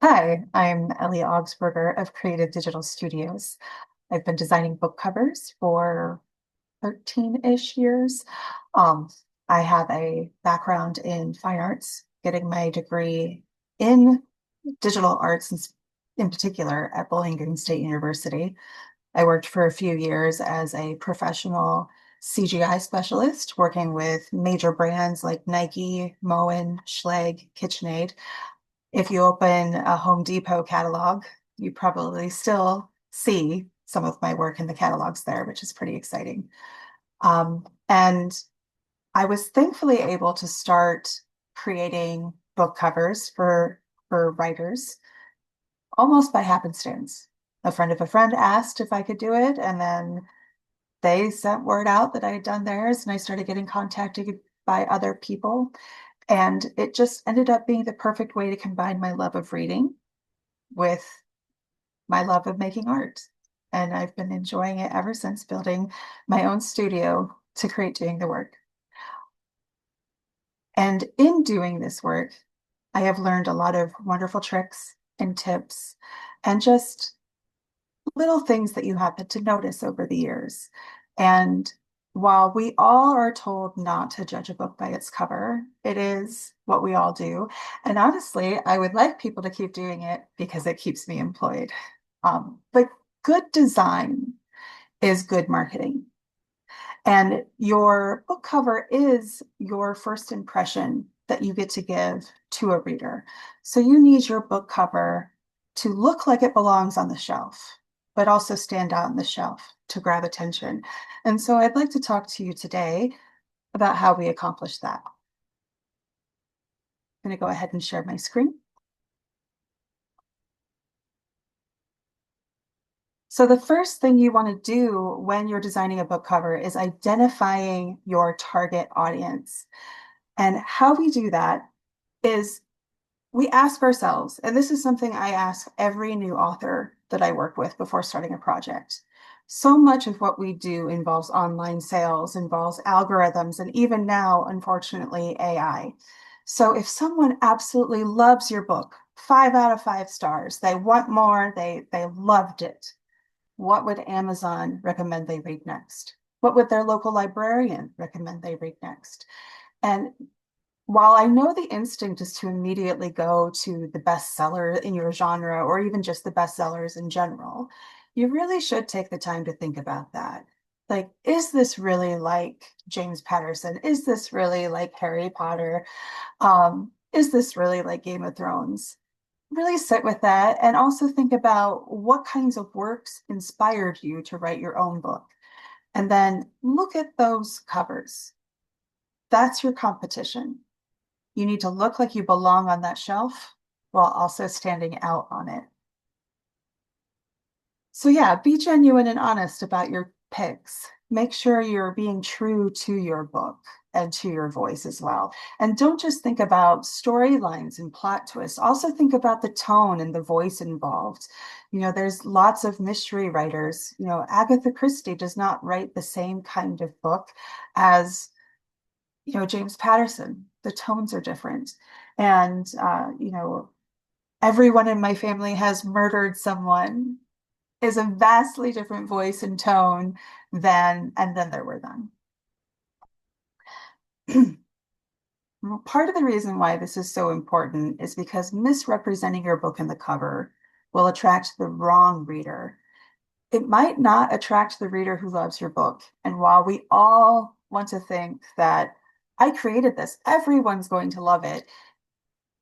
Hi, I'm Ellie Augsburger of Creative Digital Studios. I've been designing book covers for 13-ish years. Um, I have a background in fine arts, getting my degree in digital arts in particular at Bowling Green State University. I worked for a few years as a professional CGI specialist, working with major brands like Nike, Moen, Schleg, KitchenAid. If you open a Home Depot catalog, you probably still see some of my work in the catalogs there, which is pretty exciting. And I was thankfully able to start creating book covers for writers almost by happenstance. A friend of a friend asked if I could do it, and then they sent word out that I had done theirs, and I started getting contacted by other people. And it just ended up being the perfect way to combine my love of reading with my love of making art. And I've been enjoying it ever since, building my own studio to create doing the work. And in doing this work, I have learned a lot of wonderful tricks and tips and just little things that you happen to notice over the years. And while we all are told not to judge a book by its cover, it is what we all do. And honestly, I would like people to keep doing it because it keeps me employed. But good design is good marketing. And your book cover is your first impression that you get to give to a reader. So you need your book cover to look like it belongs on the shelf, but also stand out on the shelf to grab attention. And so I'd like to talk to you today about how we accomplish that. I'm going to go ahead and share my screen. So the first thing you want to do when you're designing a book cover is identifying your target audience. And how we do that is we ask ourselves, and this is something I ask every new author that I work with before starting a project. So much of what we do involves online sales, involves algorithms, and even now, unfortunately, AI. So if someone absolutely loves your book, 5 out of 5 stars, they want more, they loved it. What would Amazon recommend they read next? What would their local librarian recommend they read next? And while I know the instinct is to immediately go to the bestseller in your genre or even just the bestsellers in general, you really should take the time to think about that. Like, is this really like James Patterson? Is this really like Harry Potter? Is this really like Game of Thrones? Really sit with that and also think about what kinds of works inspired you to write your own book. And then look at those covers. That's your competition. You need to look like you belong on that shelf while also standing out on it. So yeah, be genuine and honest about your picks. Make sure you're being true to your book and to your voice as well. And don't just think about storylines and plot twists. Also think about the tone and the voice involved. There's lots of mystery writers. Agatha Christie does not write the same kind of book as James Patterson. The tones are different. And, everyone in my family has murdered someone is a vastly different voice and tone and then there were none. Part of the reason why this is so important is because misrepresenting your book in the cover will attract the wrong reader. It might not attract the reader who loves your book. And while we all want to think that I created this, everyone's going to love it,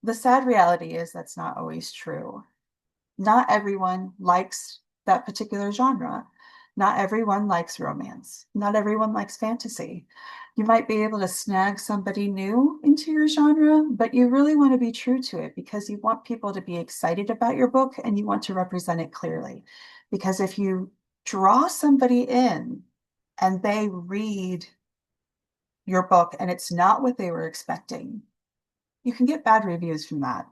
the sad reality is that's not always true. Not everyone likes that particular genre. Not everyone likes romance. Not everyone likes fantasy. You might be able to snag somebody new into your genre, but you really want to be true to it because you want people to be excited about your book and you want to represent it clearly. Because if you draw somebody in and they read your book and it's not what they were expecting, you can get bad reviews from that.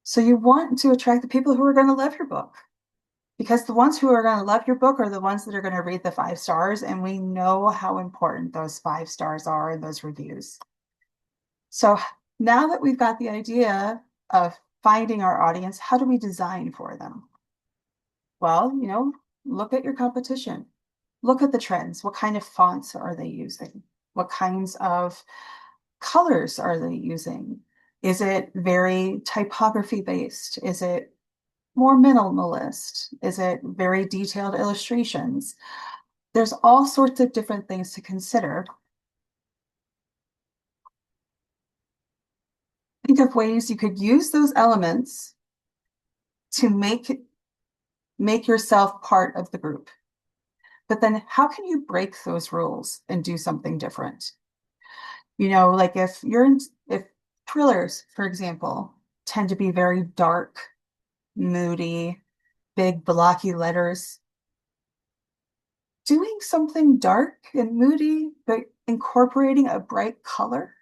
So you want to attract the people who are going to love your book because the ones who are going to love your book are the ones that are going to read the 5 stars. And we know how important those 5 stars are in those reviews. So now that we've got the idea of finding our audience, how do we design for them? Well, look at your competition. Look at the trends. What kind of fonts are they using? What kinds of colors are they using? Is it very typography based? Is it more minimalist? Is it very detailed illustrations? There's all sorts of different things to consider. Think of ways you could use those elements to make yourself part of the group. But then how can you break those rules and do something different? Like if thrillers, for example, tend to be very dark, moody, big blocky letters, doing something dark and moody, but incorporating a bright color,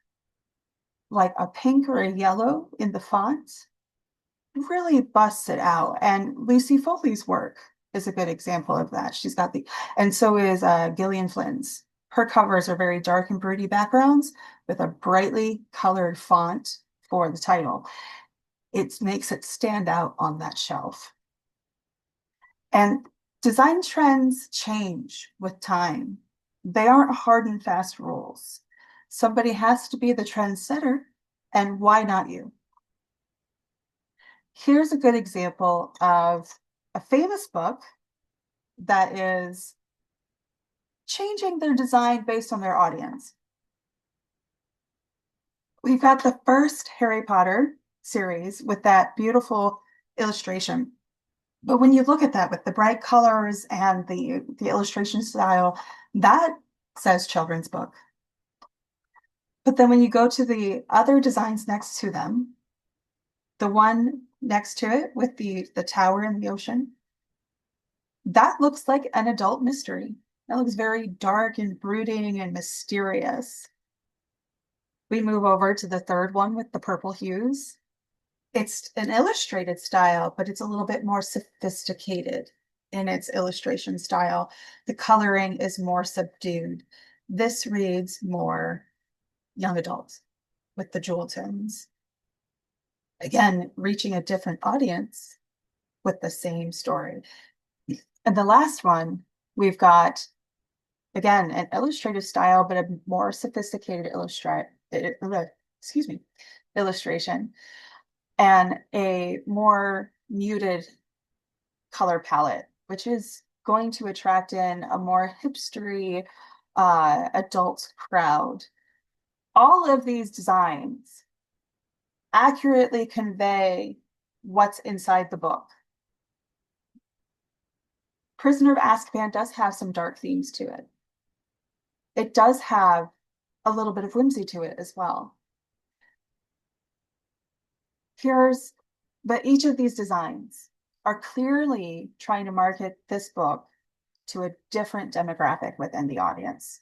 like a pink or a yellow in the font, really busts it out. And Lucy Foley's work is a good example of that. And so is Gillian Flynn's. Her covers are very dark and broody backgrounds with a brightly colored font for the title. It makes it stand out on that shelf. And design trends change with time. They aren't hard and fast rules. Somebody has to be the trendsetter, and why not you? Here's a good example of a famous book that is changing their design based on their audience. We've got the first Harry Potter series with that beautiful illustration. But when you look at that with the bright colors and the illustration style, that says children's book. But then when you go to the other designs next to them, the one next to it with the tower in the ocean, that looks like an adult mystery. That looks very dark and brooding and mysterious. We move over to the third one with the purple hues. It's an illustrated style, but it's a little bit more sophisticated in its illustration style. The coloring is more subdued. This reads more young adult with the jewel tones. Again, reaching a different audience with the same story. And the last one, we've got, again, an illustrative style, but a more sophisticated illustration and a more muted color palette, which is going to attract in a more hipstery adult crowd. All of these designs accurately convey what's inside the book. Prisoner of Azkaban does have some dark themes to it. It does have a little bit of whimsy to it as well. But each of these designs are clearly trying to market this book to a different demographic within the audience.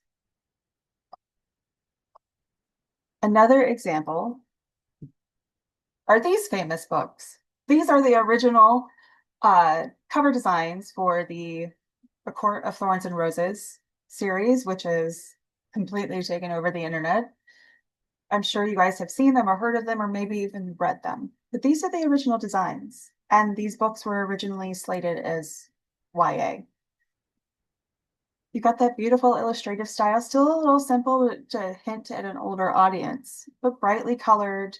Another example are these famous books. These are the original cover designs for the A Court of Thorns and Roses series, which is completely taken over the internet. I'm sure you guys have seen them or heard of them or maybe even read them. But these are the original designs. And these books were originally slated as YA. You got that beautiful illustrative style, still a little simple to hint at an older audience, but brightly colored,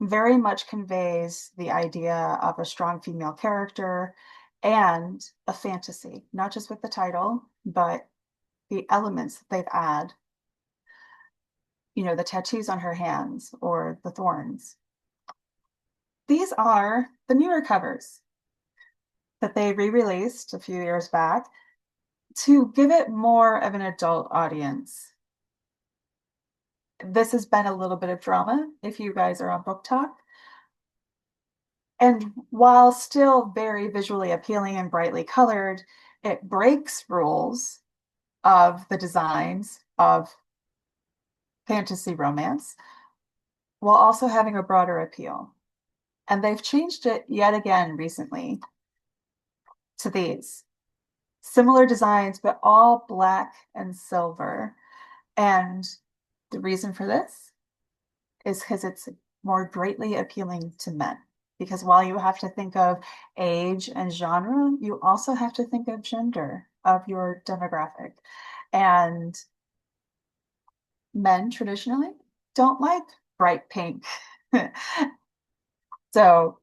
very much conveys the idea of a strong female character and a fantasy, not just with the title, but the elements that they've added. The tattoos on her hands or the thorns. These are the newer covers that they re-released a few years back to give it more of an adult audience. This has been a little bit of drama if you guys are on Book Talk. And while still very visually appealing and brightly colored, it breaks rules of the designs of fantasy romance while also having a broader appeal. And they've changed it yet again recently to these similar designs, but all black and silver. And the reason for this is because it's more brightly appealing to men. because while you have to think of age and genre, you also have to think of gender of your demographic. And men traditionally don't like bright pink. So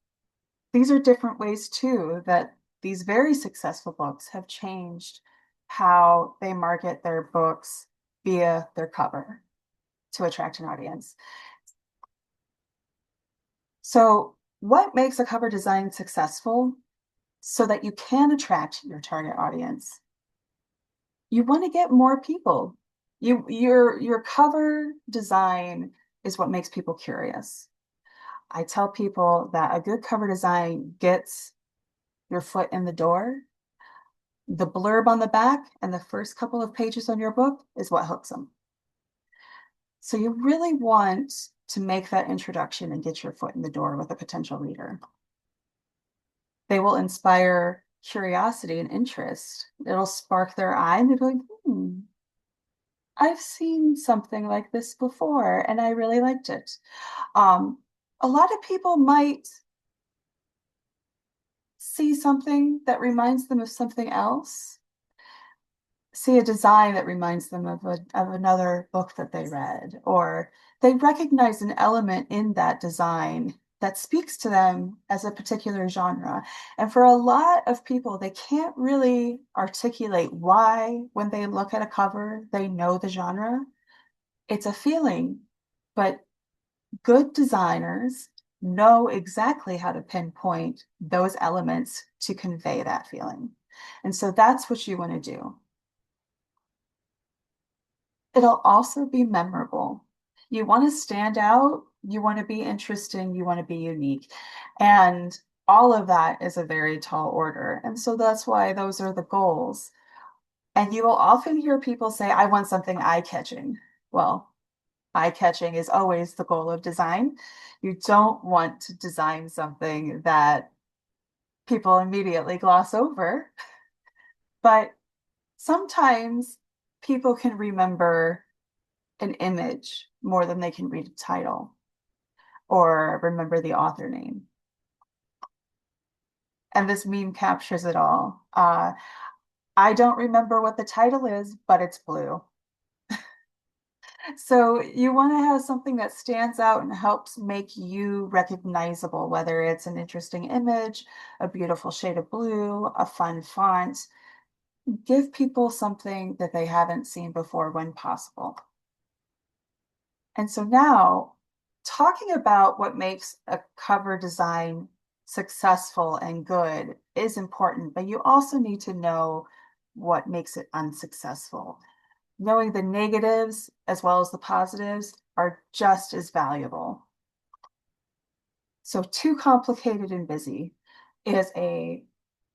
these are different ways too that these very successful books have changed how they market their books via their cover to attract an audience. So, what makes a cover design successful so that you can attract your target audience? You want to get more people. Your cover design is what makes people curious. I tell people that a good cover design gets your foot in the door. The blurb on the back and the first couple of pages on your book is what hooks them. So you really want to make that introduction and get your foot in the door with a potential reader. They will inspire curiosity and interest. It'll spark their eye and they'll be like, I've seen something like this before and I really liked it. A lot of people might see something that reminds them of something else, see a design that reminds them of another book that they read, or they recognize an element in that design that speaks to them as a particular genre. And for a lot of people, they can't really articulate why, when they look at a cover, they know the genre. It's a feeling, but good designers know exactly how to pinpoint those elements to convey that feeling. And so that's what you want to do. It'll also be memorable. You want to stand out, you want to be interesting, you want to be unique. And all of that is a very tall order. And so that's why those are the goals. And you will often hear people say, I want something eye-catching. Well, eye-catching is always the goal of design. You don't want to design something that people immediately gloss over, but sometimes people can remember an image more than they can read a title or remember the author name. And this meme captures it all. I don't remember what the title is, but it's blue. So you want to have something that stands out and helps make you recognizable, whether it's an interesting image, a beautiful shade of blue, a fun font. Give people something that they haven't seen before when possible. And so now, talking about what makes a cover design successful and good is important, but you also need to know what makes it unsuccessful. Knowing the negatives as well as the positives are just as valuable. So, too complicated and busy is a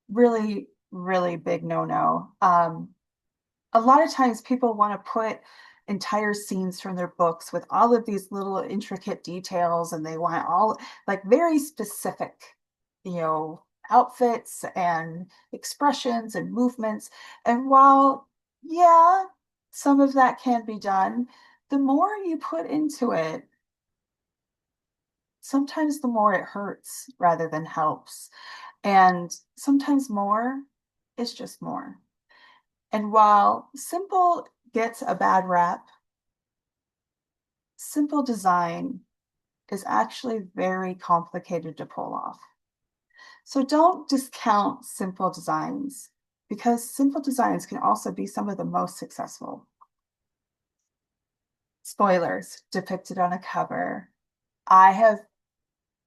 really, really big no-no. A lot of times people want to put entire scenes from their books with all of these little intricate details, and they want all like very specific, you know, outfits and expressions and movements. And while, yeah, some of that can be done, the more you put into it, sometimes the more it hurts rather than helps. And sometimes more is just more. And while simple gets a bad rap, simple design is actually very complicated to pull off. So don't discount simple designs because simple designs can also be some of the most successful. Spoilers depicted on a cover. I have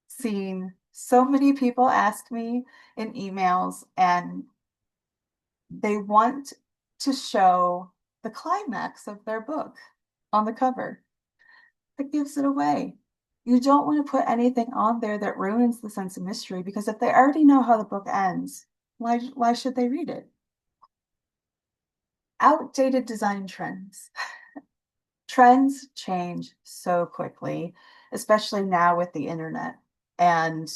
seen so many people ask me in emails, and they want to show the climax of their book on the cover. That gives it away. You don't want to put anything on there that ruins the sense of mystery because if they already know how the book ends, why should they read it? Outdated design trends. Trends change so quickly, especially now with the internet and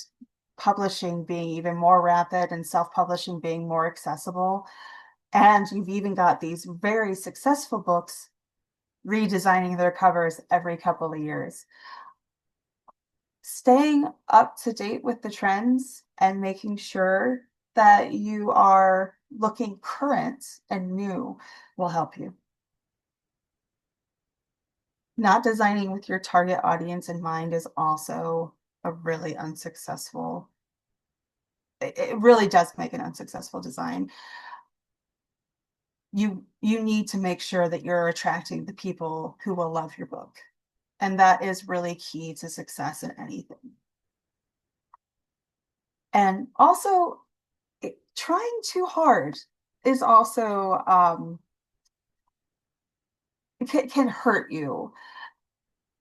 publishing being even more rapid and self-publishing being more accessible. And you've even got these very successful books redesigning their covers every couple of years. staying up to date with the trends and making sure that you are looking current and new will help you. Not designing with your target audience in mind is also a really unsuccessful, it really does make an unsuccessful design. You need to make sure that you're attracting the people who will love your book. And that is really key to success in anything. And also, trying too hard is also can hurt you.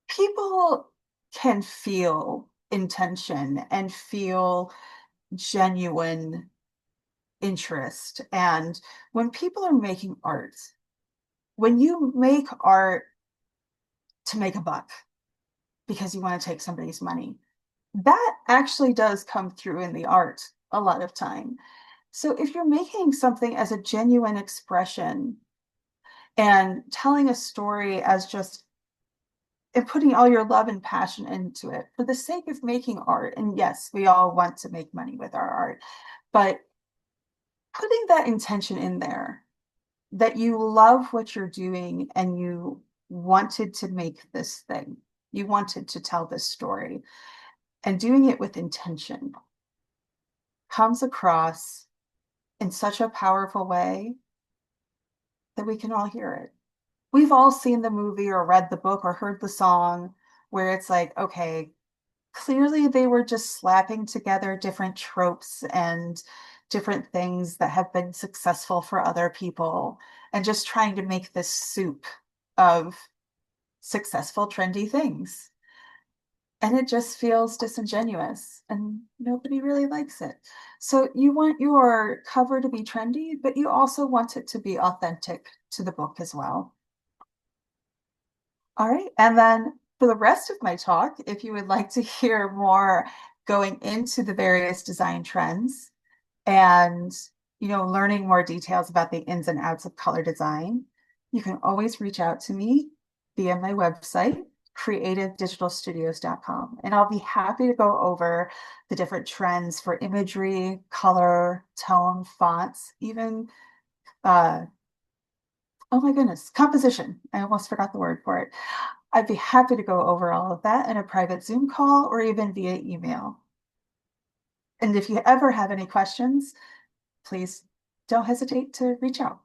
People can feel intention and feel genuine interest. And when people are making art, when you make art to make a buck because you want to take somebody's money, that actually does come through in the art a lot of time. So if you're making something as a genuine expression and telling a story as just and putting all your love and passion into it for the sake of making art, and yes, we all want to make money with our art, but putting that intention in there that you love what you're doing and you wanted to make this thing, you wanted to tell this story, and doing it with intention comes across in such a powerful way that we can all hear it. We've all seen the movie or read the book or heard the song where it's like, okay, clearly they were just slapping together different tropes and different things that have been successful for other people and just trying to make this soup of successful, trendy things. And it just feels disingenuous and nobody really likes it. So you want your cover to be trendy, but you also want it to be authentic to the book as well. All right. And then for the rest of my talk, if you would like to hear more going into the various design trends and, learning more details about the ins and outs of color design, you can always reach out to me via my website, creativedigitalstudios.com. And I'll be happy to go over the different trends for imagery, color, tone, fonts, even oh my goodness, composition. I almost forgot the word for it. I'd be happy to go over all of that in a private Zoom call or even via email. And if you ever have any questions, please don't hesitate to reach out.